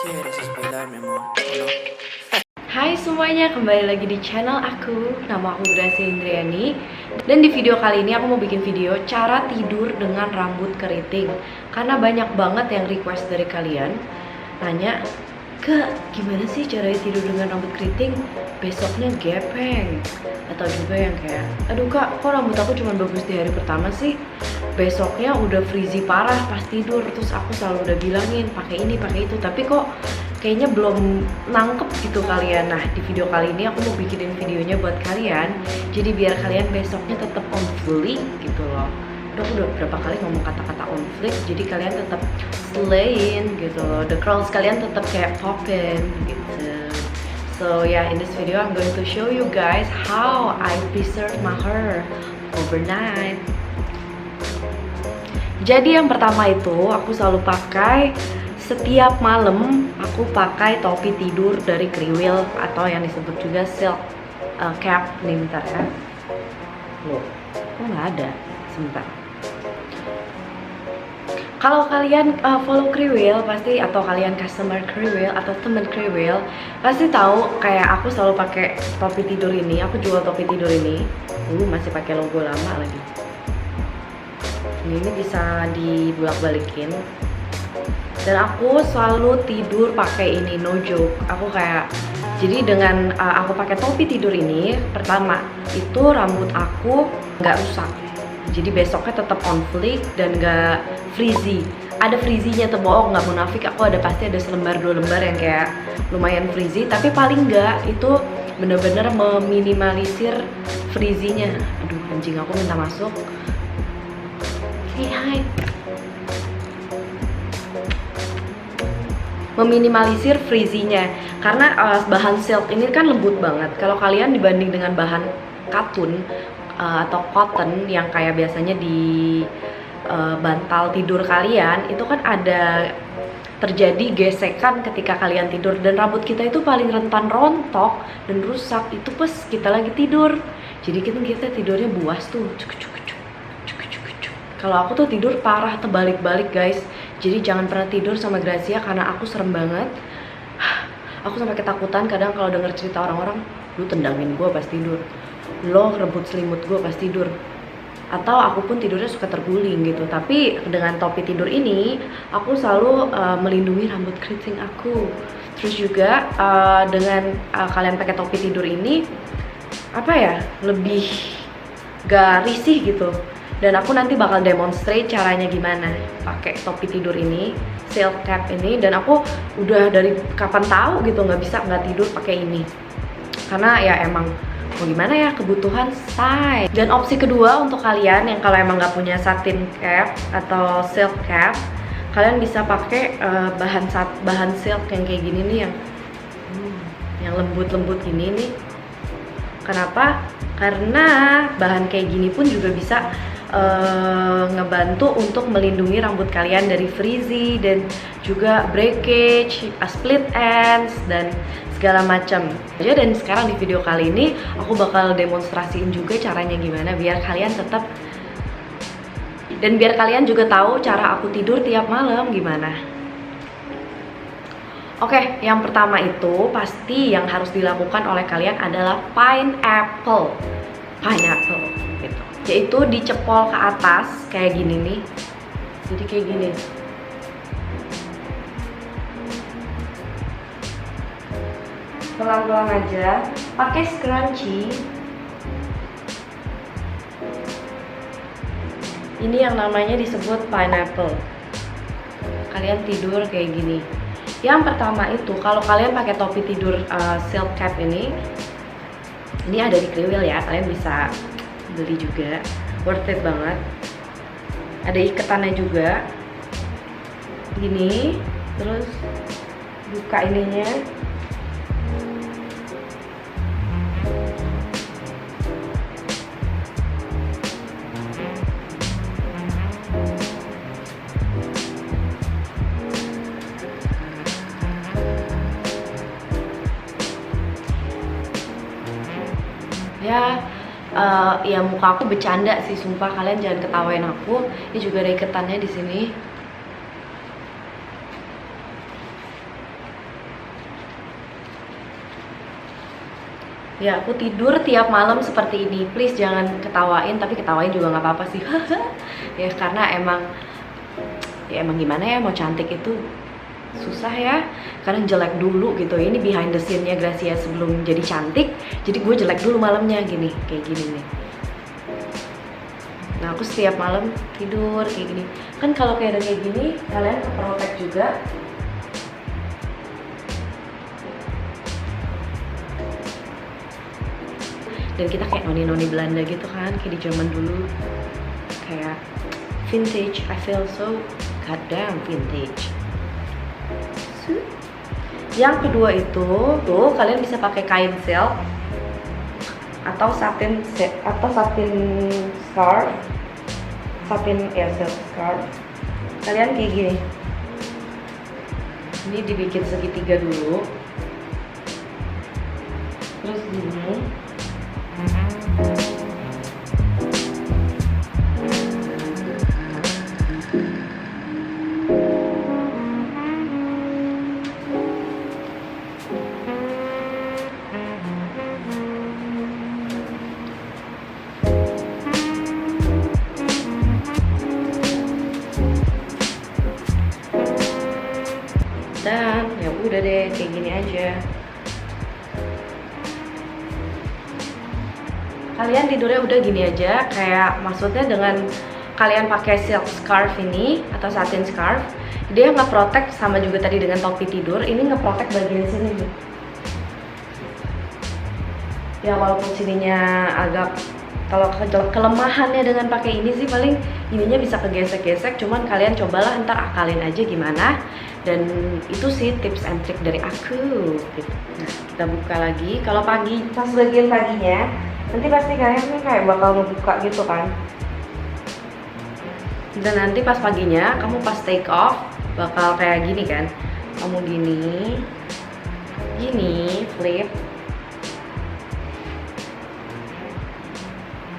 ¿Quieres bailar, mi amor? ¿O no? Hai semuanya, kembali lagi di channel aku. Nama aku Gracia Indriani. Dan di video kali ini aku mau bikin video cara tidur dengan rambut keriting. Karena banyak banget yang request dari kalian nanya, "Kak, gimana sih caranya tidur dengan rambut keriting? Besoknya gepeng." Atau juga yang kayak, "Aduh kak, kok rambut aku cuma bagus di hari pertama sih? Besoknya udah frizzy parah pas tidur." Terus aku selalu udah bilangin pakai ini, pakai itu, tapi kok kayaknya belum nangkep gitu kalian. Nah, di video kali ini aku mau bikinin videonya buat kalian, jadi biar kalian besoknya tetap on fleek gitu loh. Aku udah berapa kali ngomong kata-kata on fleek, jadi kalian tetap slaying gitu loh. The curls kalian tetap kayak poppin gitu. So yeah, in this video I'm going to show you guys how I preserve my hair overnight. Jadi yang pertama itu aku selalu pakai setiap malam, aku pakai topi tidur dari Kriwil atau yang disebut juga silk cap. Nih bentar ya. Loh, kok nggak ada? Sebentar. Kalau kalian follow Kriwil pasti, atau kalian customer Kriwil atau temen Kriwil pasti tahu kayak aku selalu pakai topi tidur ini. Aku jual topi tidur ini. Masih pakai logo lama lagi. Ini bisa dibulak-balikin. Dan aku selalu tidur pakai ini, no joke. Aku kayak, jadi dengan aku pakai topi tidur ini, pertama itu rambut aku nggak rusak. Jadi besoknya tetap on fleek dan nggak frizzy. Ada frizzy-nya tuh, bohong, nggak munafik. Aku pasti ada selembar dua lembar yang kayak lumayan frizzy. Tapi paling nggak itu bener-bener meminimalisir frizzy-nya. Aduh, anjing aku minta masuk. Hey, hai. Meminimalisir frizzy-nya karena bahan silk ini kan lembut banget. Kalau kalian dibanding dengan bahan katun atau cotton yang kayak biasanya di bantal tidur kalian, itu kan ada terjadi gesekan ketika kalian tidur, dan rambut kita itu paling rentan rontok dan rusak itu pas kita lagi tidur. Jadi kita tidurnya buas tuh, kalau aku tuh tidur parah terbalik-balik guys. Jadi jangan pernah tidur sama Gracia karena aku serem banget. Aku sampai ketakutan kadang kalau denger cerita orang-orang, lu tendangin gue pas tidur, lo rebut selimut gue pas tidur, atau aku pun tidurnya suka terguling gitu. Tapi dengan topi tidur ini aku selalu melindungi rambut keriting aku. Terus juga dengan kalian pakai topi tidur ini, apa ya, lebih gak risih gitu. Dan aku nanti bakal demonstrate caranya gimana pakai topi tidur ini, silk cap ini. Dan aku udah dari kapan tahu gitu nggak tidur pakai ini, karena ya emang mau gimana ya, kebutuhan say. Dan opsi kedua untuk kalian yang kalau emang nggak punya satin cap atau silk cap, kalian bisa pakai bahan silk yang kayak gini nih, yang lembut-lembut gini nih. Kenapa? Karena bahan kayak gini pun juga bisa ngebantu untuk melindungi rambut kalian dari frizzy dan juga breakage, split ends dan segala macam. Dan sekarang di video kali ini aku bakal demonstrasiin juga caranya gimana biar kalian tetap, dan biar kalian juga tahu cara aku tidur tiap malam gimana. Oke, yang pertama itu pasti yang harus dilakukan oleh kalian adalah pineapple gitu. Yaitu dicepol ke atas kayak gini nih. Jadi kayak gini. Pelan-pelan aja, pakai scrunchie. Ini yang namanya disebut pineapple. Kalian tidur kayak gini. Yang pertama itu, kalau kalian pakai topi tidur silk cap ini ada di Kriwil ya, kalian bisa beli juga, worth it banget. Ada iketannya juga gini, terus buka ininya. Ya muka aku bercanda sih, sumpah, kalian jangan ketawain aku. Ini juga ada iketannya di sini. Ya, aku tidur tiap malam seperti ini. Please jangan ketawain, tapi ketawain juga nggak apa-apa sih. Ya karena emang gimana ya, mau cantik itu susah ya. Karena jelek dulu gitu. Ini behind the scene-nya Gracia sebelum jadi cantik. Jadi gue jelek dulu malamnya gini, kayak gini nih. Nah, aku setiap malam tidur kayak gini. Kan kalau kayak gini, kalian keprotek juga. Dan kita kayak noni-noni Belanda gitu kan, kayak di zaman dulu, kayak vintage. I feel so goddamn vintage. Yang kedua itu tuh kalian bisa pakai kain silk atau satin scarf, silk scarf. Kalian kayak gini, ini dibikin segitiga dulu, terus gini. Dan ya udah deh, kayak gini aja. Kalian tidurnya udah gini aja, kayak maksudnya dengan kalian pakai silk scarf ini atau satin scarf, dia nge-protect sama juga tadi dengan topi tidur. Ini nge-protect bagian sini nih. Ya walaupun sininya agak, kalau kelemahannya dengan pakai ini sih paling ininya bisa kegesek-gesek, cuman kalian cobalah ntar akalin aja gimana. Dan itu sih tips and trick dari aku gitu. Nah, kita buka lagi. Kalau pagi, pas bagian paginya nanti pasti kalian nih kayak bakal ngebuka gitu kan. Dan nanti pas paginya kamu pas take off bakal kayak gini kan. Kamu gini flip,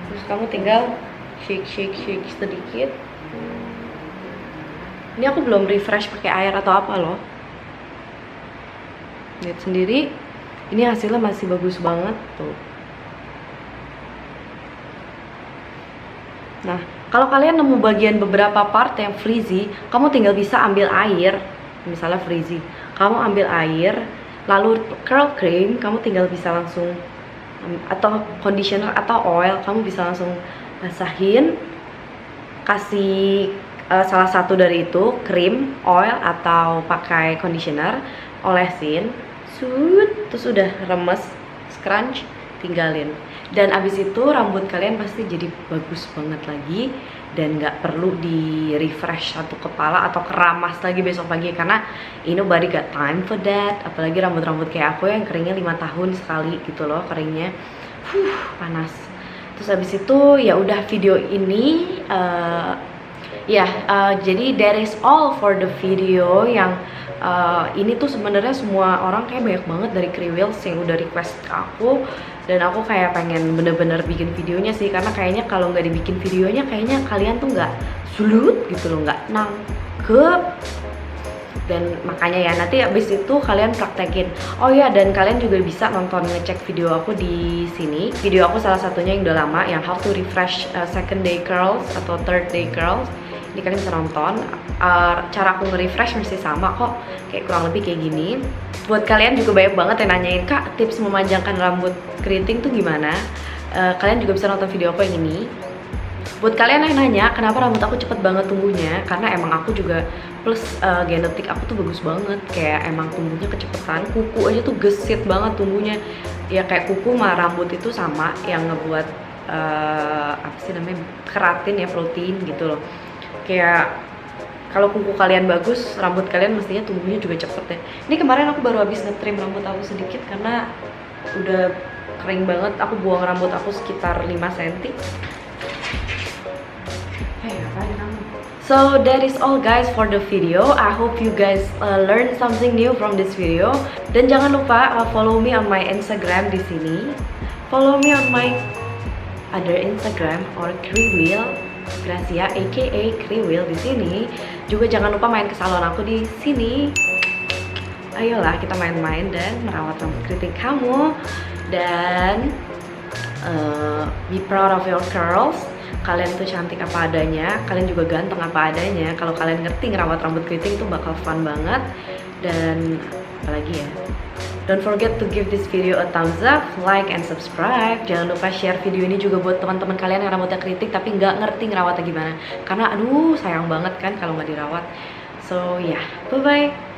terus kamu tinggal shake sedikit. Ini aku belum refresh pakai air atau apa loh. Lihat sendiri, ini hasilnya masih bagus banget tuh. Nah, kalau kalian nemu bagian beberapa part yang frizzy, kamu tinggal bisa ambil air, misalnya frizzy, kamu ambil air, lalu curl cream, kamu tinggal bisa langsung, atau conditioner atau oil, kamu bisa langsung basahin, kasih salah satu dari itu, krim, oil, atau pakai conditioner, olesin, terus udah remes, scrunch, tinggalin. Dan abis itu rambut kalian pasti jadi bagus banget lagi, dan nggak perlu di refresh satu kepala atau keramas lagi besok pagi, karena nobody got time for that. Apalagi rambut-rambut kayak aku yang keringnya 5 tahun sekali gitu loh keringnya, panas. Terus abis itu ya udah video ini jadi that is all for the video. Yang ini tuh sebenarnya semua orang kayak banyak banget dari Kriwils yang udah request ke aku, dan aku kayak pengen bener-bener bikin videonya sih, karena kayaknya kalau nggak dibikin videonya kayaknya kalian tuh nggak sulut gitu loh, nggak nangkep. Dan makanya ya nanti abis itu kalian praktekin. Oh ya, dan kalian juga bisa ngecek video aku di sini. Video aku salah satunya yang udah lama, yang how to refresh second day curls atau third day curls. Ini kalian bisa nonton. Cara aku nge-refresh masih sama kok, kayak kurang lebih kayak gini. Buat kalian juga banyak banget yang nanyain, Kak, tips memanjangkan rambut keriting tuh gimana? Kalian juga bisa nonton video aku yang ini. Buat kalian yang nanya kenapa rambut aku cepet banget tumbuhnya, karena emang aku juga plus genetik aku tuh bagus banget, kayak emang tumbuhnya kecepetan. Kuku aja tuh gesit banget tumbuhnya. Ya kayak kuku sama rambut itu sama, yang ngebuat apa sih namanya, keratin ya, protein gitu loh. Kayak kalau kuku kalian bagus, rambut kalian mestinya tumbuhnya juga cepet ya. Ini kemarin aku baru habis nge-trim rambut aku sedikit karena udah kering banget. Aku buang rambut aku sekitar 5 cm. So that is all guys for the video. I hope you guys learn something new from this video. Dan jangan lupa follow me on my Instagram di sini. Follow me on my other Instagram or Kriwil Gracia aka Kriwil di sini. Juga jangan lupa main ke salon aku di sini. Ayolah kita main-main dan merawat rambut keriting kamu. Dan be proud of your curls. Kalian tuh cantik apa adanya, kalian juga ganteng apa adanya. Kalau kalian ngerti ngerawat rambut keriting tuh bakal fun banget. Dan apalagi ya, don't forget to give this video a thumbs up, like, and subscribe. Jangan lupa share video ini juga buat teman-teman kalian yang rambutnya keriting tapi nggak ngerti ngerawatnya gimana. Karena aduh sayang banget kan kalau nggak dirawat. So yeah, bye-bye.